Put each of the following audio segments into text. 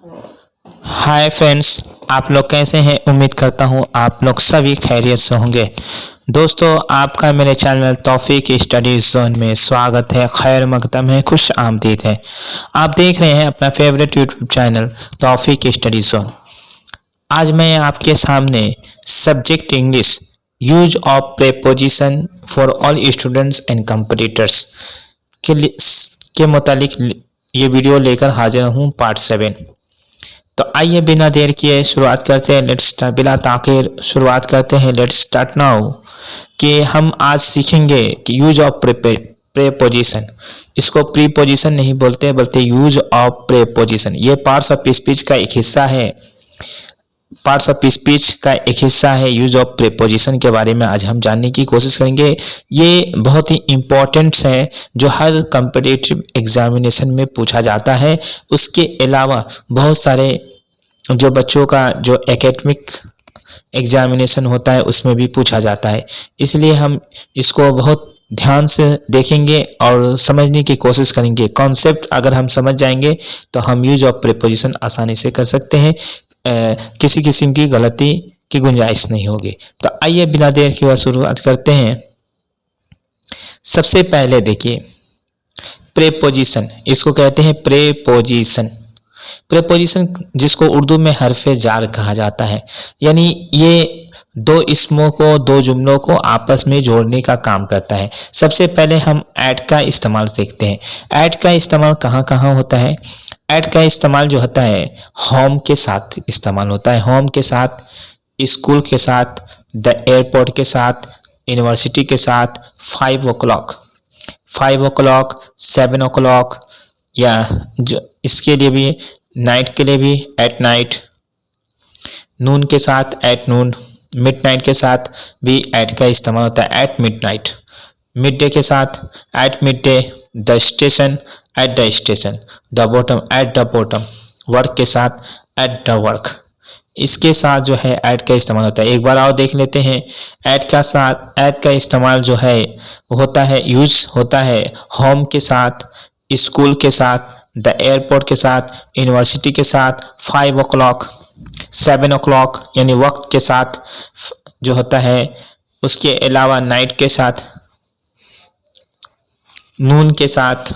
Hi friends, आप लोग कैसे हैं। उम्मीद करता हूँ आप लोग सभी खैरियत से होंगे। दोस्तों, आपका मेरे चैनल तौफीक स्टडी जोन में स्वागत है, खैर मकदम है, खुश आमदीद है। आप देख रहे हैं अपना फेवरेट यूट्यूब चैनल तौफीक स्टडी जोन। आज मैं आपके सामने subject English use of preposition for all students and competitors के मुतालिक ये वीडियो लेकर हाजिर हूँ, पार्ट 7। तो आइए बिना देर किए शुरुआत करते हैं। बिला ताखिर शुरुआत करते हैं। Let's start now. कि हम आज सीखेंगे कि यूज ऑफ प्रेपोजिशन। इसको प्रीपोजिशन नहीं बोलते बल्कि यूज ऑफ प्रेपोजिशन। ये पार्ट्स ऑफ स्पीच का एक हिस्सा है। यूज ऑफ प्रेपोजिशन के बारे में आज हम जानने की कोशिश करेंगे। ये बहुत ही इम्पोर्टेंट है, जो हर कॉम्पिटिटिव एग्जामिनेशन में पूछा जाता है। उसके अलावा बहुत सारे जो बच्चों का जो एकेडमिक एग्जामिनेशन होता है उसमें भी पूछा जाता है। इसलिए हम इसको बहुत ध्यान से देखेंगे और समझने की कोशिश करेंगे। कॉन्सेप्ट अगर हम समझ जाएंगे तो हम यूज ऑफ प्रीपोजिशन आसानी से कर सकते हैं। किसी किस्म की गलती की गुंजाइश नहीं होगी। तो आइए बिना देर के शुरुआत करते हैं। सबसे पहले देखिए, प्रीपोजिशन, इसको कहते हैं प्रीपोजिशन। प्रीपोजिशन जिसको उर्दू में हरफे जार कहा जाता है, यानी ये दो इसमों को, दो जुमलों को आपस में जोड़ने का काम करता है। सबसे पहले हम ऐड का इस्तेमाल देखते हैं। ऐड का इस्तेमाल कहाँ कहाँ होता है। ऐड का इस्तेमाल जो होता है होम के साथ इस्तेमाल होता है। होम के साथ, स्कूल के साथ, द एयरपोर्ट के साथ, यूनिवर्सिटी के साथ, 5 o'clock, 7 o'clock, या जो इसके लिए भी, नाइट के लिए भी एट नाइट, नून के साथ एट नून, मिडनाइट के साथ भी एट का इस्तेमाल होता है, एट मिडनाइट, मिड डे के साथ at mid day, the station at the station, the bottom at the bottom, work के साथ एट द वर्क। इसके साथ जो है एट का इस्तेमाल होता है। एक बार और देख लेते हैं। एट का इस्तेमाल जो है होता है, यूज होता है होम के साथ, स्कूल के साथ, द एयरपोर्ट के साथ, यूनिवर्सिटी के साथ, 5 o'clock, 7 o'clock यानी वक्त के साथ जो होता है। उसके अलावा नाइट के साथ, नून के साथ,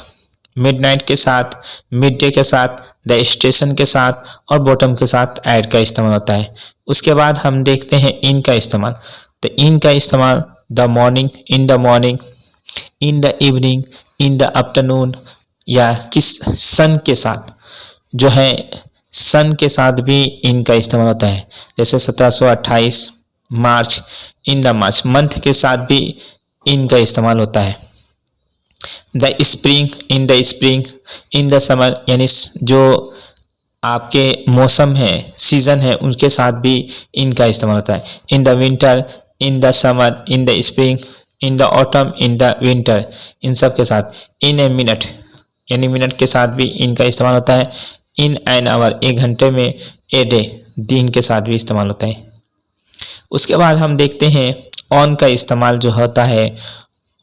मिडनाइट के साथ, मिड डे के साथ, द स्टेशन के साथ और बॉटम के साथ ऐड का इस्तेमाल होता है। उसके बाद हम देखते हैं इन का इस्तेमाल। तो इन का इस्तेमाल the morning, in the morning, in the evening, in the afternoon, या किस सन के साथ जो है, सन के साथ भी इन का इस्तेमाल होता है। जैसे 1728 मार्च, इन द मार्च, मंथ के साथ भी इन का इस्तेमाल होता है। The spring, in the spring, in the summer, यानी जो आपके मौसम है, सीजन है, उनके साथ भी इन का इस्तेमाल होता है। In the winter, in the summer, in the spring, in the autumn, in the winter, इन सब के साथ। इन ए मिनट, यानी मिनट के साथ भी इनका इस्तेमाल होता है। इन एन आवर, 1 घंटे में। ए डे, दिन के साथ भी इस्तेमाल होता है। उसके बाद हम देखते हैं ऑन का इस्तेमाल जो होता है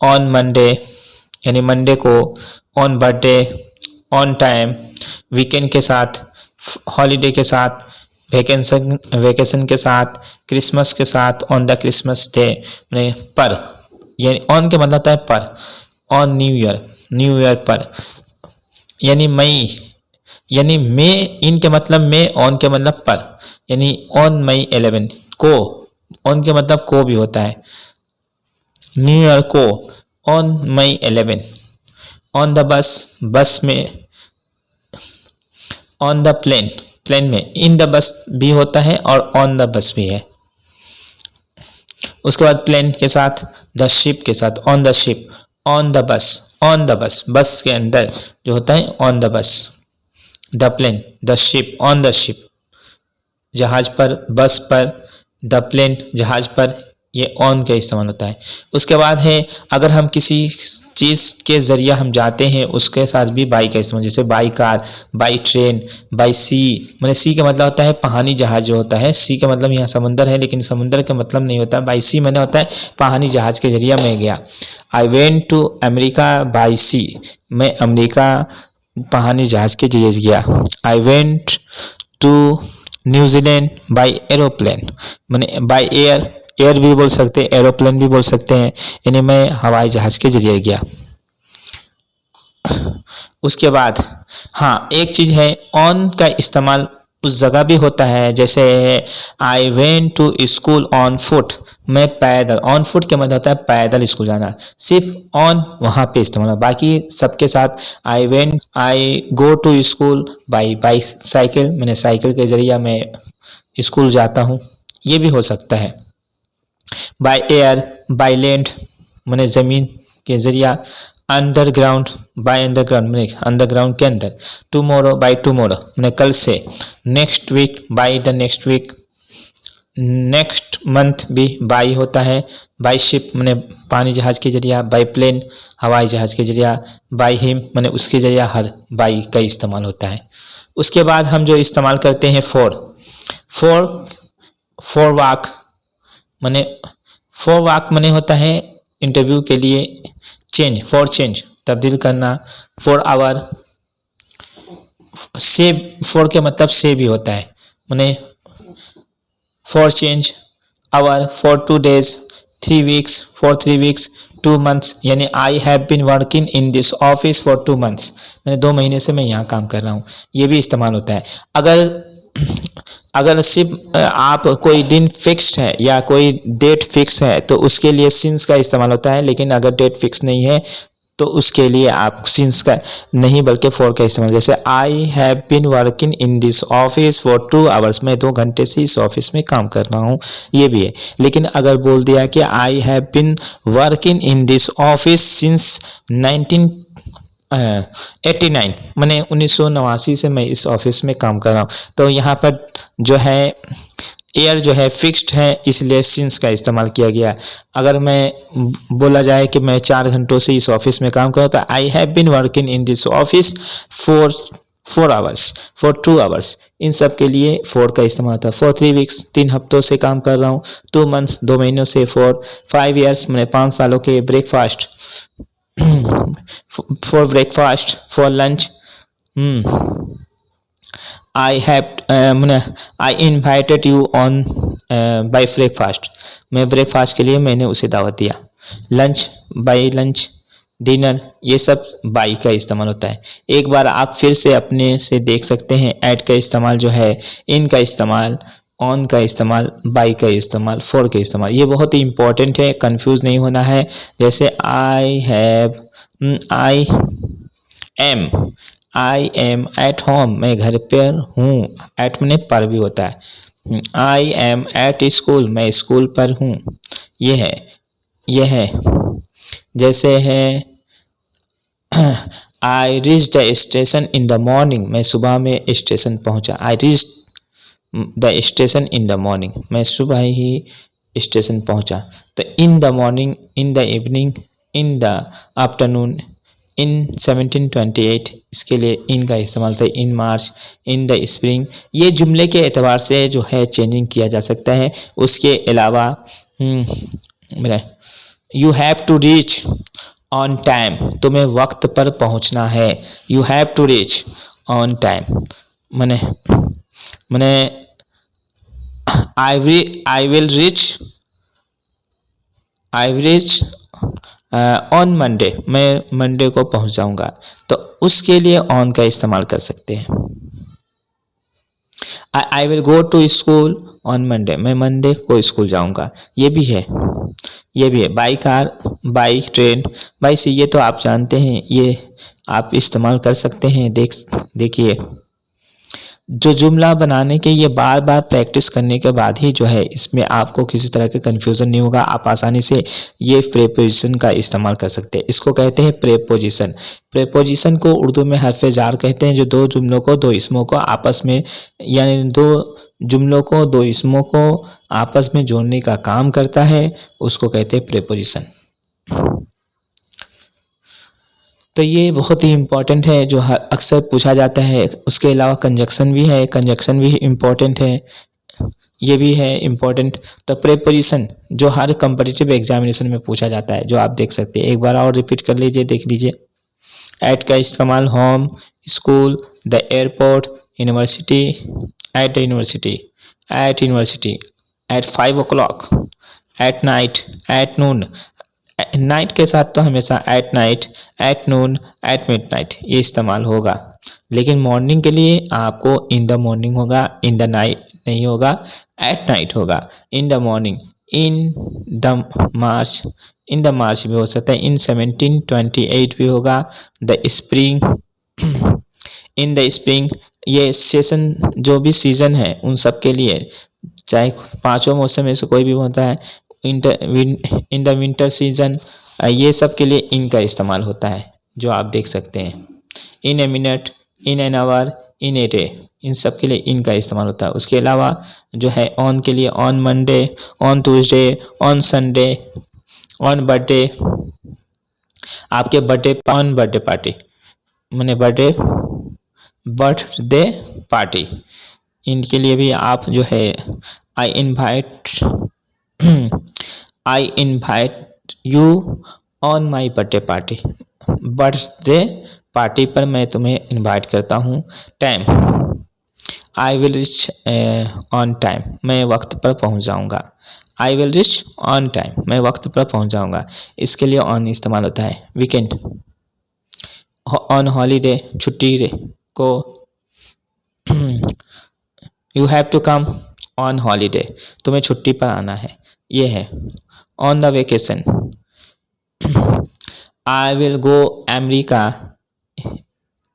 ऑन मंडे, यानी मंडे को, on birthday, on time, weekend के साथ, हॉलीडे के साथ, वेकेशन के साथ, क्रिसमस के साथ, ऑन द क्रिसमस डे, पर, यानी ऑन के मतलब होता है पर। On New year, new year पर, यानी मई, यानी मई, इन के मतलब मई, ऑन के मतलब पर, यानी ऑन मई 11 को, ऑन के मतलब को भी होता है। न्यू ईयर को, on May 11। On the bus, bus में। ऑन द प्लेन, प्लेन में। इन द बस भी होता है और ऑन द बस भी है। उसके बाद प्लेन के साथ, द शिप के साथ, on the ship, on the bus, on the bus, bus के अंदर जो होता है on the bus. The plane, the ship, on the ship, जहाज पर, बस पर, द प्लेन, जहाज पर, ये ऑन का इस्तेमाल होता है। उसके बाद है अगर हम किसी चीज़ के ज़रिए हम जाते हैं उसके साथ भी बाई का इस्तेमाल, जैसे by car, by train, by sea. मैंने सी का मतलब होता है पहानी जहाज जो होता है। सी का मतलब यहाँ समुंदर है, लेकिन समुंदर का मतलब नहीं होता। बाई सी मैंने होता है पहानी जहाज के जरिए मैं गया। I went to America by sea, मैं अमेरिका पहानी जहाज के जरिए गया। I went to New Zealand by aeroplane, मैंने बाय एयर भी बोल सकते हैं, एरोप्लेन भी बोल सकते हैं, यानी मैं हवाई जहाज के जरिए गया। उसके बाद हाँ, एक चीज है, ऑन का इस्तेमाल उस जगह भी होता है, जैसे I went to school on foot, मैं पैदल, ऑन फुट के मतलब होता है पैदल स्कूल जाना, सिर्फ ऑन वहां पे इस्तेमाल है। बाकी सबके साथ I go to school by cycle, मैंने साइकिल के जरिए मैं स्कूल जाता हूँ, ये भी हो सकता है। बाय एयर, बाय लैंड मैंने जमीन के जरिया, अंडरग्राउंड बाय अंडरग्राउंड मैंने अंडरग्राउंड के अंदर, टुमारो बाय टुमारो मैंने कल से, next week by the next week, next month भी बाय होता है, बाय शिप मैंने पानी जहाज के जरिया, बाय प्लेन हवाई जहाज के जरिया, बाय हिम मैंने उसके जरिया, हर बाय का इस्तेमाल होता है। उसके बाद हम जो इस्तेमाल करते हैं फॉर वाक मैंने होता है इंटरव्यू के लिए, चेंज तब्दील करना, फॉर आवर, से फॉर के मतलब से भी होता है, मैंने for change, hour, for 2 days, 3 weeks, for 3 weeks, 2 months, यानी I have been working in this office for 2 months, मैंने 2 महीने से मैं यहाँ काम कर रहा हूँ, ये भी इस्तेमाल होता है। अगर सिर्फ आप कोई दिन फिक्स्ड है या कोई डेट फिक्स है तो उसके लिए सिंस का इस्तेमाल होता है, लेकिन अगर डेट फिक्स नहीं है तो उसके लिए आप सिंस का नहीं बल्कि फॉर का इस्तेमाल, जैसे I have been working in this office for 2 hours, मैं 2 घंटे से इस ऑफिस में काम कर रहा हूँ, ये भी है। लेकिन अगर बोल दिया कि I have been working in this office since 1989, मैंने 1989 से मैं इस ऑफिस में काम कर रहा हूँ, तो यहाँ पर जो है एयर जो है फिक्स्ड है, इसलिए सिंस का इस्तेमाल किया गया। अगर मैं बोला जाए कि मैं 4 घंटों से इस ऑफिस में काम कर रहा हूँ, तो I have been working in this office for 4 hours, for 2 hours, इन सब के लिए फॉर का इस्तेमाल होता है। फॉर 3 weeks 3 हफ्तों से काम कर रहा हूँ, 2 months 2 महीनों से, फॉर 5 years मैंने 5 सालों के, breakfast for breakfast, for lunch, I invited you on by breakfast, मैं ब्रेकफास्ट के लिए मैंने उसे दावत दिया। लंच बाय लंच, डिनर, ये सब बाई का इस्तेमाल होता है। एक बार आप फिर से अपने से देख सकते हैं, ऐट का इस्तेमाल जो है, इन का इस्तेमाल, ऑन का इस्तेमाल, बाई का इस्तेमाल, फॉर का इस्तेमाल, ये बहुत ही इंपॉर्टेंट है, कंफ्यूज नहीं होना है। जैसे आई एम एट होम, मैं घर पर हूँ, एट में पर भी होता है। आई एम एट स्कूल, मैं स्कूल पर हूँ, ये है। जैसे है I reach the station in the morning, मैं सुबह में स्टेशन पहुंचा, I reach the station in the morning, मैं सुबह ही स्टेशन पहुंचा। तो in the morning, in the evening, in the afternoon, in 1728, इसके लिए इन का इस्तेमाल था। इन मार्च, इन द स्प्रिंग, ये जुमले के एतबार से जो है चेंजिंग किया जा सकता है। उसके अलावा you have to reach on time, तुम्हें वक्त पर पहुंचना है। You have to reach on time, मैंने I will reach on Monday, मैं मंडे को पहुंच जाऊंगा, तो उसके लिए ऑन का इस्तेमाल कर सकते हैं। I will go to school on Monday, मैं मंडे को स्कूल जाऊंगा, ये भी है। By car, by train, by sea, ये तो आप जानते हैं, ये आप इस्तेमाल कर सकते हैं। देखिए जो जुमला बनाने के ये बार बार प्रैक्टिस करने के बाद ही जो है इसमें आपको किसी तरह के कंफ्यूजन नहीं होगा, आप आसानी से ये प्रेपोजिशन का इस्तेमाल कर सकते हैं। इसको कहते हैं प्रेपोजिशन। प्रेपोजिशन को उर्दू में हरफ जार कहते हैं, जो दो जुमलों को, दो इसमों को आपस में, यानी दो जुमलों को, दो इसमों को आपस में जोड़ने का काम करता है, उसको कहते हैं प्रेपोजिशन। तो ये बहुत ही इम्पोर्टेंट है, जो अक्सर पूछा जाता है। उसके अलावा कंजक्शन भी है, कंजक्शन भी इम्पोर्टेंट है, ये भी है इम्पोर्टेंट। तो प्रेपोजिशन जो हर कॉम्पिटिटिव एग्जामिनेशन में पूछा जाता है, जो आप देख सकते हैं। एक बार और रिपीट कर लीजिए, देख लीजिए। एट का इस्तेमाल home, school, the airport, university, at the university, at 5 o'clock, at night, at noon। Night के साथ तो हमेशा at night, at noon, at midnight ये इस्तेमाल होगा, लेकिन मॉर्निंग के लिए आपको इन द मॉर्निंग होगा, इन द नाइट नहीं होगा, एट नाइट होगा। In the morning, in the March, in the March भी हो सकता है, इन 1728 भी होगा। The spring, in the spring, ये सेशन जो भी सीजन है उन सब के लिए, चाहे पांचों मौसम में से कोई भी होता है। इन द विंटर सीजन, ये सब के लिए इन का इस्तेमाल होता है, जो आप देख सकते हैं। In a minute, in an hour, in a day, इन सब के लिए इन का इस्तेमाल होता है। उसके अलावा जो है ऑन के लिए on Monday, on Tuesday, on Sunday, on birthday, आपके बर्थडे, ऑन बर्थडे पार्टी, मैंने बर्थडे पार्टी, इनके लिए भी आप जो है I invite you on my birthday party, birthday party पर मैं तुम्हें इनवाइट करता हूँ। Time, I will rich on time, मैं वक्त पर पहुँच जाऊँगा। I will rich on time, मैं वक्त पर पहुँच जाऊँगा, इसके लिए ऑन इस्तेमाल होता है। वीकेंड, ऑन हॉलीडे, छुट्टी को you have to come on holiday, तुम्हें छुट्टी पर आना है, ये है। On the vacation, I will go America,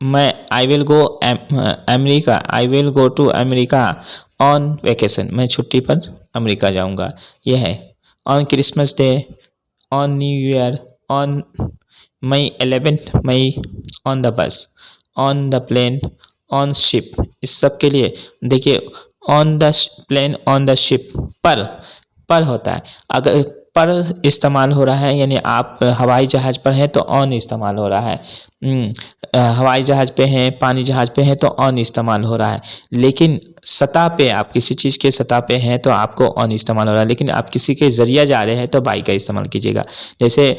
मैं I will go America, I will go to America on vacation, मैं छुट्टी पर अमेरिका जाऊंगा, ये है। On Christmas Day, on New Year, on May 11 May, on the bus, on the plane, on ship, इस सब के लिए देखिए on the plane, on the ship, पर होता है। अगर पर इस्तेमाल हो रहा है यानी आप हवाई जहाज पर हैं तो ऑन इस्तेमाल हो रहा है। हवाई जहाज पे हैं, पानी जहाज पे हैं तो ऑन इस्तेमाल हो रहा है। लेकिन सतह पे, आप किसी चीज़ के सतह पे हैं तो आपको ऑन इस्तेमाल हो रहा है, लेकिन आप किसी के जरिए जा रहे हैं तो बाई का इस्तेमाल कीजिएगा। जैसे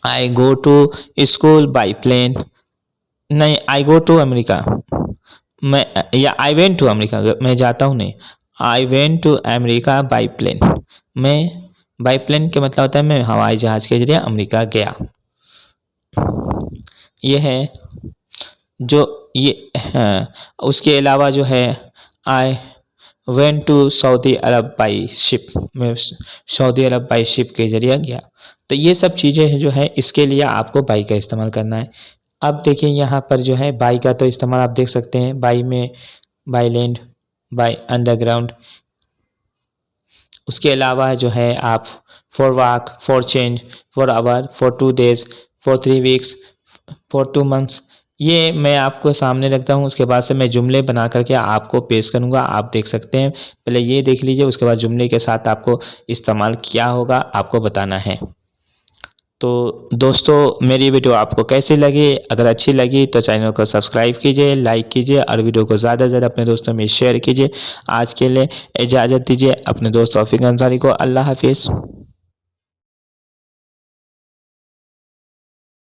I go to school by plane, नहीं आई गो टू अमेरिका, मैं, या आई वेंट टू अमेरिका, मैं जाता हूँ नहीं, I went to America by plane, मैं बाई प्लेन के मतलब होता है मैं हवाई जहाज के जरिए अमेरिका गया। ये है जो ये उसके अलावा जो है I went to Saudi Arabia by ship, मैं सऊदी अरब बाई शिप के जरिए गया। तो ये सब चीज़ें जो है इसके लिए आपको बाई का इस्तेमाल करना है। अब देखिए यहाँ पर जो है बाई का तो इस्तेमाल आप देख सकते हैं, बाई में बाई लैंड, बाई अंडरग्राउंड। उसके अलावा जो है आप for walk, for change, for hour, for 2 days, for 3 weeks, for 2 months, ये मैं आपको सामने रखता हूँ। उसके बाद से मैं जुमले बना करके आपको पेश करूँगा, आप देख सकते हैं। पहले ये देख लीजिए, उसके बाद जुमले के साथ आपको इस्तेमाल क्या होगा आपको बताना है। तो दोस्तों मेरी वीडियो आपको कैसी लगी? अगर अच्छी लगी तो चैनल को सब्सक्राइब कीजिए, लाइक कीजिए और वीडियो को ज़्यादा से ज़्यादा अपने दोस्तों में शेयर कीजिए। आज के लिए इजाज़त दीजिए अपने दोस्त तौफीक अंसारी को। अल्लाह हाफिज़।